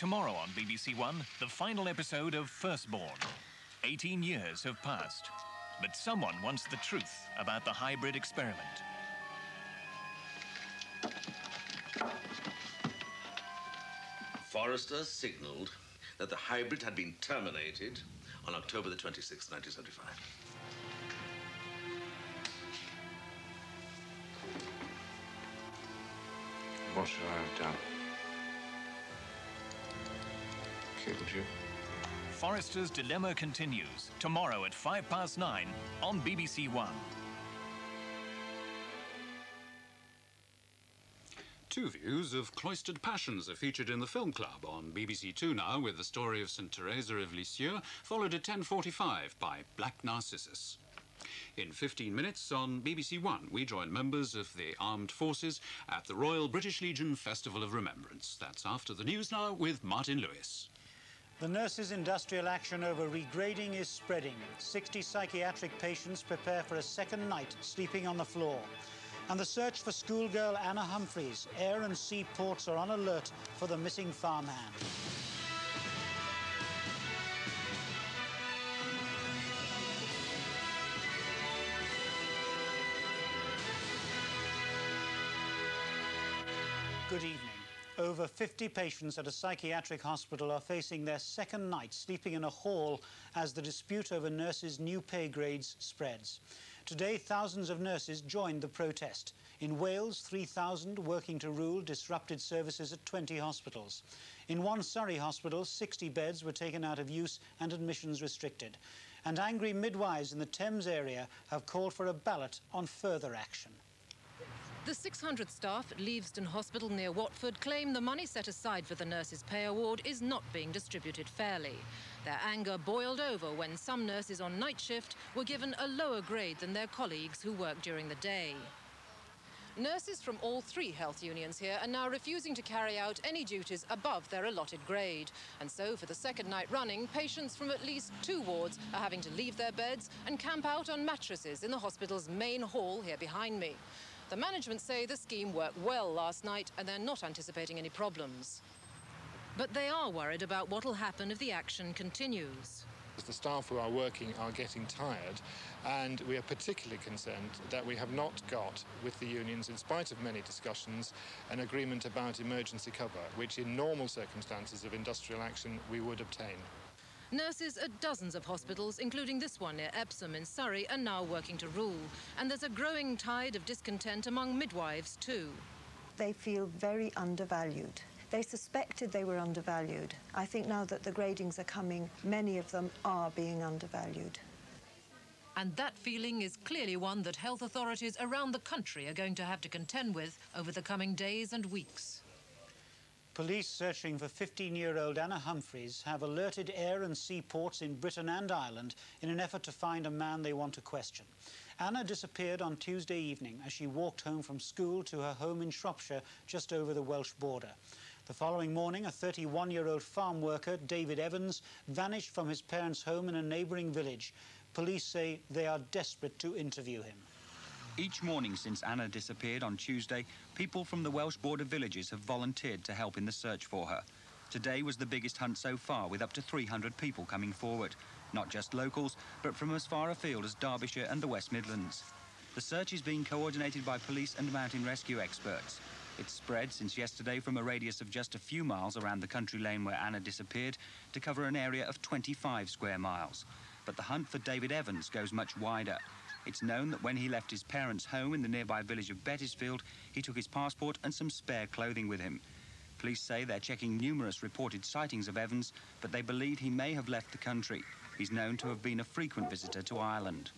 Tomorrow on BBC1, the final episode of Firstborn. 18 years have passed, but someone wants the truth about the hybrid experiment. Forrester signalled that the hybrid had been terminated on October the 26th, 1975. What should I have done? Killed you? Forrester's dilemma continues tomorrow at 9:05 on BBC1. Two views of cloistered passions are featured in the Film Club on BBC2 now, with the story of St. Therese of Lisieux, followed at 10:45 by Black Narcissus. In 15 minutes on BBC1, we join members of the armed forces at the Royal British Legion Festival of Remembrance. That's after the news now with Martyn Lewis. The nurses' industrial action over regrading is spreading. 60 psychiatric patients prepare for a second night sleeping on the floor. And the search for schoolgirl Anna Humphreys. Air and sea ports are on alert for the missing farmhand. Good evening. Over 50 patients at a psychiatric hospital are facing their second night sleeping in a hall as the dispute over nurses' new pay grades spreads. Today, thousands of nurses joined the protest. In Wales, 3,000 working to rule disrupted services at 20 hospitals. In one Surrey hospital, 60 beds were taken out of use and admissions restricted. And angry midwives in the Thames area have called for a ballot on further action. The 600 staff at Leavesden Hospital near Watford claim the money set aside for the nurses' pay award is not being distributed fairly. Their anger boiled over when some nurses on night shift were given a lower grade than their colleagues who work during the day. Nurses from all three health unions here are now refusing to carry out any duties above their allotted grade. And so, for the second night running, patients from at least 2 wards are having to leave their beds and camp out on mattresses in the hospital's main hall here behind me. The management say the scheme worked well last night and they're not anticipating any problems. But they are worried about what will happen if the action continues. The staff who are working are getting tired, and we are particularly concerned that we have not got, with the unions, in spite of many discussions, an agreement about emergency cover, which in normal circumstances of industrial action we would obtain. Nurses at dozens of hospitals, including this one near Epsom in Surrey, are now working to rule. And there's a growing tide of discontent among midwives too. They feel very undervalued. They suspected they were undervalued. I think now that the gradings are coming, many of them are being undervalued. And that feeling is clearly one that health authorities around the country are going to have to contend with over the coming days and weeks. Police searching for 15-year-old Anna Humphreys have alerted air and sea ports in Britain and Ireland in an effort to find a man they want to question. Anna disappeared on Tuesday evening as she walked home from school to her home in Shropshire, just over the Welsh border. The following morning, a 31-year-old farm worker, David Evans, vanished from his parents' home in a neighbouring village. Police say they are desperate to interview him. Each morning since Anna disappeared on Tuesday, people from the Welsh border villages have volunteered to help in the search for her. Today was the biggest hunt so far, with up to 300 people coming forward. Not just locals, but from as far afield as Derbyshire and the West Midlands. The search is being coordinated by police and mountain rescue experts. It's spread since yesterday from a radius of just a few miles around the country lane where Anna disappeared to cover an area of 25 square miles. But the hunt for David Evans goes much wider. It's known that when he left his parents' home in the nearby village of Bettisfield, he took his passport and some spare clothing with him. Police say they're checking numerous reported sightings of Evans, but they believe he may have left the country. He's known to have been a frequent visitor to Ireland.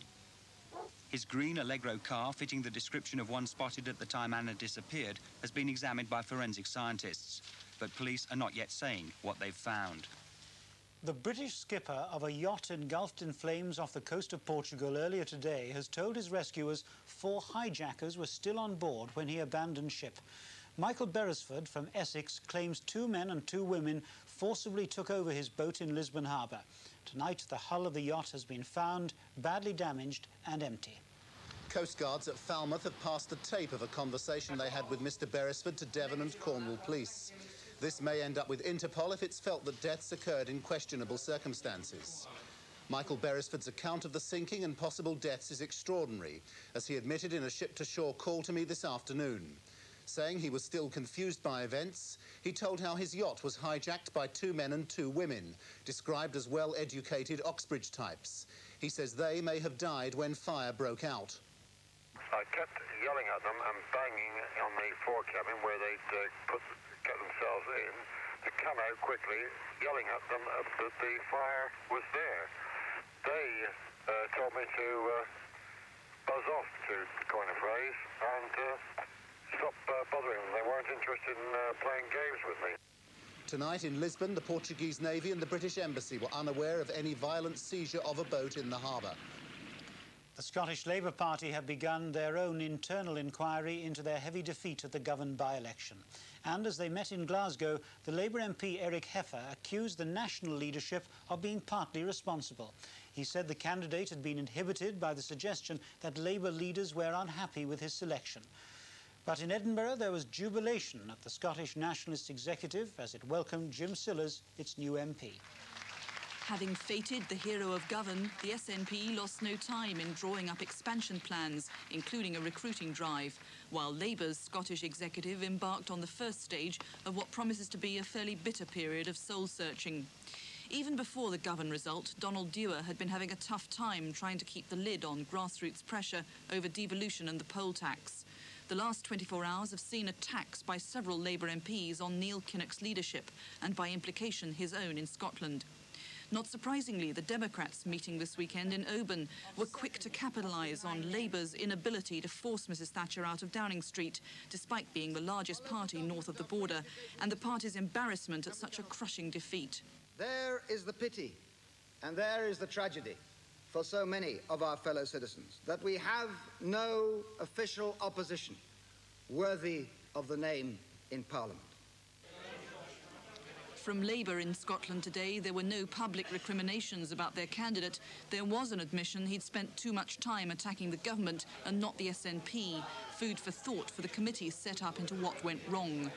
His green Allegro car, fitting the description of one spotted at the time Anna disappeared, has been examined by forensic scientists. But police are not yet saying what they've found. The British skipper of a yacht engulfed in flames off the coast of Portugal earlier today has told his rescuers 4 hijackers were still on board when he abandoned ship. Michael Beresford from Essex claims 2 men and 2 women forcibly took over his boat in Lisbon Harbour. Tonight, the hull of the yacht has been found, badly damaged and empty. Coastguards at Falmouth have passed the tape of a conversation they had with Mr Beresford to Devon and Cornwall police. This may end up with Interpol if it's felt that deaths occurred in questionable circumstances. Michael Beresford's account of the sinking and possible deaths is extraordinary, as he admitted in a ship-to-shore call to me this afternoon. Saying he was still confused by events, he told how his yacht was hijacked by 2 men and 2 women, described as well-educated Oxbridge types. He says they may have died when fire broke out. I kept yelling at them and banging on the fore cabin where they'd get themselves in to come out quickly, yelling at them that the fire was there. They told me to buzz off, to coin a phrase, and stop bothering them. They weren't interested in playing games with me. Tonight in Lisbon, the Portuguese Navy and the British Embassy were unaware of any violent seizure of a boat in the harbour. The Scottish Labour Party have begun their own internal inquiry into their heavy defeat at the Govan by-election. And as they met in Glasgow, the Labour MP Eric Heffer accused the national leadership of being partly responsible. He said the candidate had been inhibited by the suggestion that Labour leaders were unhappy with his selection. But in Edinburgh, there was jubilation at the Scottish Nationalist Executive as it welcomed Jim Sillars, its new MP. Having fated the hero of Govan, the SNP lost no time in drawing up expansion plans, including a recruiting drive, while Labour's Scottish executive embarked on the first stage of what promises to be a fairly bitter period of soul-searching. Even before the Govan result, Donald Dewar had been having a tough time trying to keep the lid on grassroots pressure over devolution and the poll tax. The last 24 hours have seen attacks by several Labour MPs on Neil Kinnock's leadership and, by implication, his own in Scotland. Not surprisingly, the Democrats meeting this weekend in Oban were quick to capitalise on Labour's inability to force Mrs Thatcher out of Downing Street, despite being the largest party north of the border, and the party's embarrassment at such a crushing defeat. There is the pity, and there is the tragedy for so many of our fellow citizens, that we have no official opposition worthy of the name in Parliament. From Labour in Scotland today, there were no public recriminations about their candidate. There was an admission he'd spent too much time attacking the government and not the SNP, food for thought for the committee set up into what went wrong.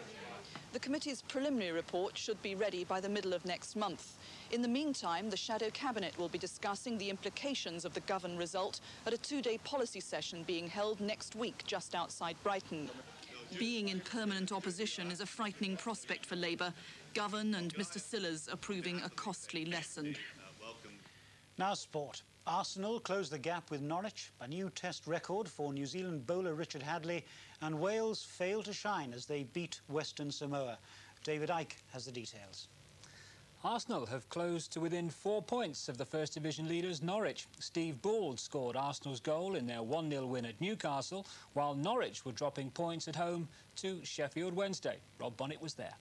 The committee's preliminary report should be ready by the middle of next month. In the meantime, the Shadow Cabinet will be discussing the implications of the Govan result at a 2-day policy session being held next week just outside Brighton. Being in permanent opposition is a frightening prospect for Labour. Govan and Mr Sillars are proving a costly lesson. Now sport. Arsenal closed the gap with Norwich, a new test record for New Zealand bowler Richard Hadley, and Wales failed to shine as they beat Western Samoa. David Icke has the details. Arsenal have closed to within 4 points of the First Division leaders Norwich. Steve Bould scored Arsenal's goal in their 1-0 win at Newcastle, while Norwich were dropping points at home to Sheffield Wednesday. Rob Bonnet was there.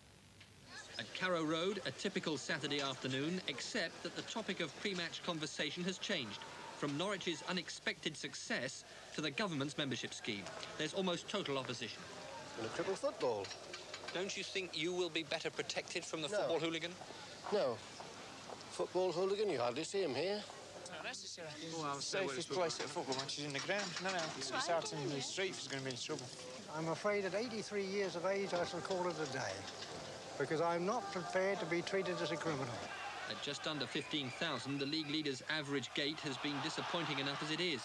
At Carrow Road, a typical Saturday afternoon, except that the topic of pre-match conversation has changed. From Norwich's unexpected success to the government's membership scheme. There's almost total opposition. And a triple football. Don't you think you will be better protected from the football hooligan? No. Football hooligan, you hardly see him here. Well, safest place at a football match is in the ground. No, it's out in the street if he's going to be in trouble. I'm afraid at 83 years of age I shall call it a day, because I'm not prepared to be treated as a criminal. At just under 15,000, the league leader's average gate has been disappointing enough as it is.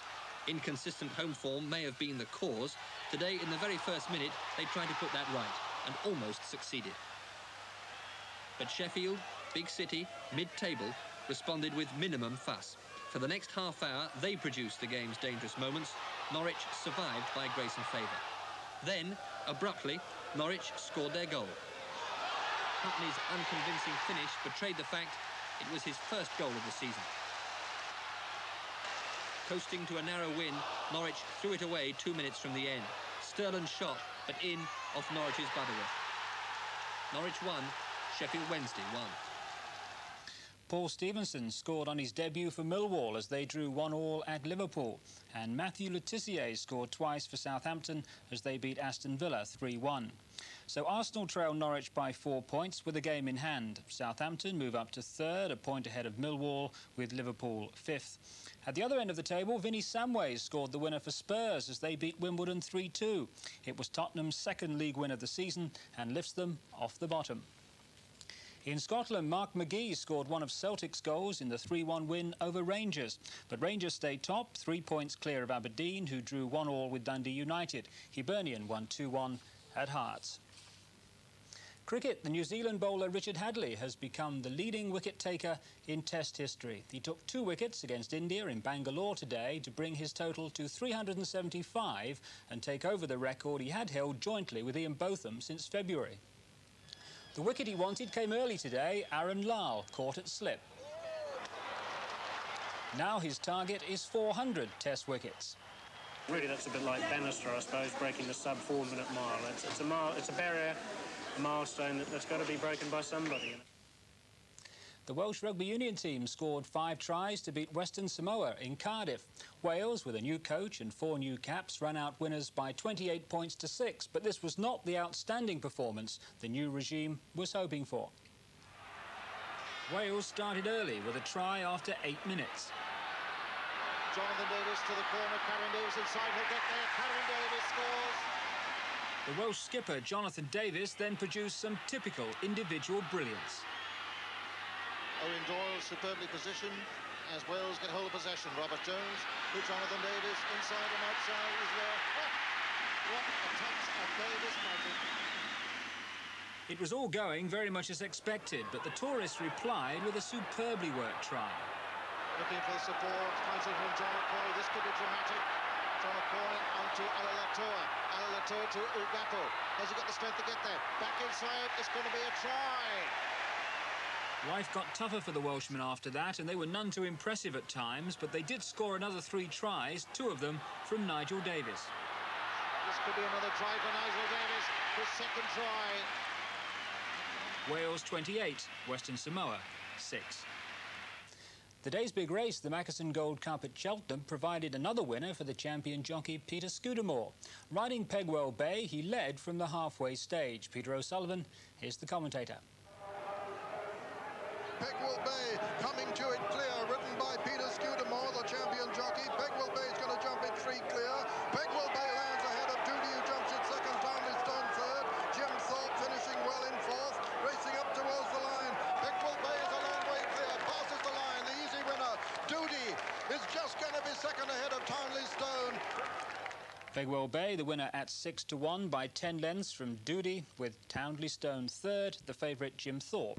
Inconsistent home form may have been the cause. Today, in the very first minute, they tried to put that right and almost succeeded. But Sheffield, big city, mid-table, responded with minimum fuss. For the next half hour, they produced the game's dangerous moments. Norwich survived by grace and favour. Then, abruptly, Norwich scored their goal. Putney's unconvincing finish betrayed the fact it was his first goal of the season. Coasting to a narrow win, Norwich threw it away 2 minutes from the end. Sterland's shot, but in off Norwich's Butterworth. Norwich won, Sheffield Wednesday won. Paul Stevenson scored on his debut for Millwall as they drew 1-1 at Liverpool. And Matthew Le Tissier scored twice for Southampton as they beat Aston Villa 3-1. So Arsenal trail Norwich by 4 points with a game in hand. Southampton move up to third, a point ahead of Millwall, with Liverpool fifth. At the other end of the table, Vinnie Samways scored the winner for Spurs as they beat Wimbledon 3-2. It was Tottenham's second league win of the season and lifts them off the bottom. In Scotland, Mark McGee scored one of Celtic's goals in the 3-1 win over Rangers. But Rangers stayed top, 3 points clear of Aberdeen, who drew 1-1 with Dundee United. Hibernian won 2-1 at Hearts. Cricket, the New Zealand bowler Richard Hadley has become the leading wicket-taker in Test history. He took 2 wickets against India in Bangalore today to bring his total to 375 and take over the record he had held jointly with Ian Botham since February. The wicket he wanted came early today. Aaron Lal caught at slip. Now his target is 400 Test wickets. Really, that's a bit like Bannister, I suppose, breaking the sub-4-minute mile. It's a barrier, a milestone that's got to be broken by somebody. The Welsh rugby union team scored 5 tries to beat Western Samoa in Cardiff. Wales, with a new coach and 4 new caps, ran out winners by 28 points to 6, but this was not the outstanding performance the new regime was hoping for. Wales started early with a try after 8 minutes. Jonathan Davis to the corner, Karen Davis inside, he'll get there, Karen Davis scores! The Welsh skipper Jonathan Davis then produced some typical individual brilliance. Owen Doyle superbly positioned as Wales get hold of possession. Robert Jones to Jonathan Davis, inside and outside is there. Oh, what a touch of Davis, Martin. It was all going very much as expected, but the tourists replied with a superbly worked try. Looking for support, finds it from John O'Coy. This could be dramatic. John O'Coy onto Alalatua. Alalatua to Ugapo. Has he got the strength to get there? Back inside, it's going to be a try. Life got tougher for the Welshmen after that, and they were none too impressive at times, but they did score another 3 tries, 2 of them from Nigel Davis. This could be another try for Nigel Davis, his second try. Wales 28, Western Samoa 6. The day's big race, the Mackerson Gold Cup at Cheltenham, provided another winner for the champion jockey Peter Scudamore. Riding Pegwell Bay, he led from the halfway stage. Peter O'Sullivan is the commentator. Pegwell Bay coming to it clear, ridden by Peter Scudamore, the champion jockey. Pegwell Bay is going to jump it 3 clear. Pegwell Bay lands ahead of Doody, who jumps it second, Townley Stone third. Jim Thorpe finishing well in 4th, racing up towards the line. Pegwell Bay is a long way clear, passes the line, the easy winner. Doody is just going to be second ahead of Townley Stone. Pegwell Bay, the winner at 6-1 by 10 lengths from Doody, with Townley Stone third, the favourite Jim Thorpe